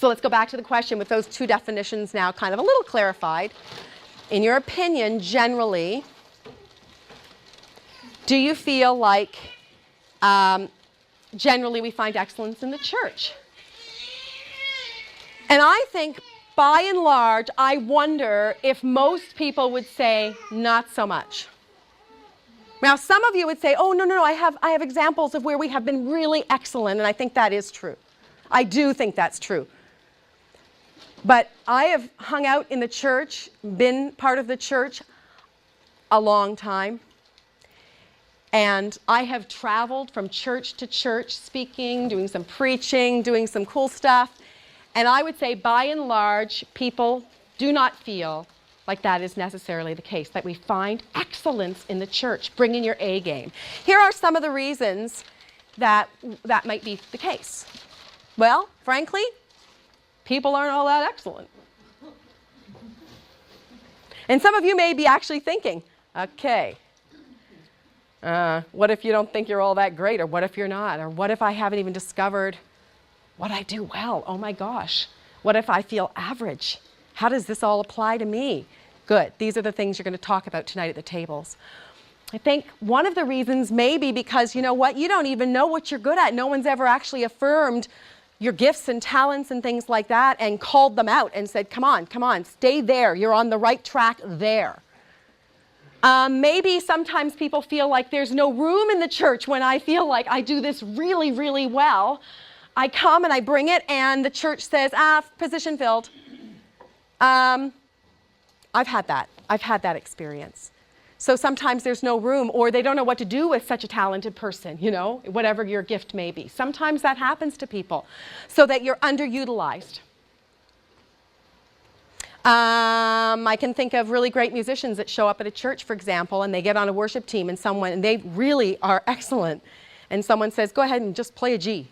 So let's go back to the question with those two definitions now kind of a little clarified. In your opinion, generally, do you feel like generally we find excellence in the church? And I think by and large, I wonder if most people would say not so much. Now, some of you would say, oh, no, I have examples of where we have been really excellent, and I think that is true. I do think that's true. But I have hung out in the church, been part of the church a long time, and I have traveled from church to church, speaking, doing some preaching, doing some cool stuff, and I would say by and large, people do not feel like that is necessarily the case, that we find excellence in the church. Bring in your A game. Here are some of the reasons that that might be the case. Well, frankly, people aren't all that excellent. And some of you may be actually thinking, okay, what if you don't think you're all that great, or what if you're not, or what if I haven't even discovered what I do well? Oh my gosh, what if I feel average? How does this all apply to me? Good. These are the things you're going to talk about tonight at the tables. I think one of the reasons may be because, you know what, you don't even know what you're good at. No one's ever actually affirmed your gifts and talents and things like that and called them out and said, come on, stay there. You're on the right track there. Maybe sometimes people feel like there's no room in the church when I feel like I do this really, really well. I come and I bring it and the church says, position filled. I've had that experience. So sometimes there's no room, or they don't know what to do with such a talented person, you know, whatever your gift may be. Sometimes that happens to people, so that you're underutilized. I can think of really great musicians that show up at a church, for example, and they get on a worship team and they really are excellent. And someone says, go ahead and just play a G.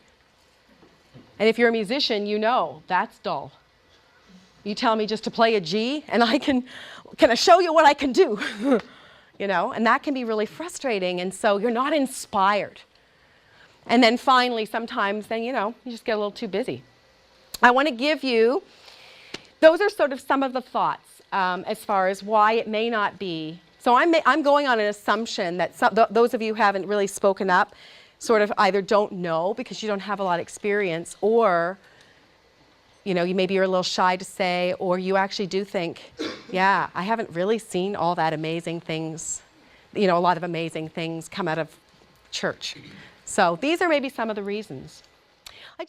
And if you're a musician, you know that's dull. You tell me just to play a G, and can I show you what I can do? You know, and that can be really frustrating, and so you're not inspired. And then finally, sometimes then, you know, you just get a little too busy. I want to give you, those are sort of some of the thoughts as far as why it may not be. So I'm going on an assumption that those of you who haven't really spoken up sort of either don't know because you don't have a lot of experience, or you know, maybe you're a little shy to say, or you actually do think, yeah, I haven't really seen all that amazing things, you know, a lot of amazing things come out of church. So these are maybe some of the reasons.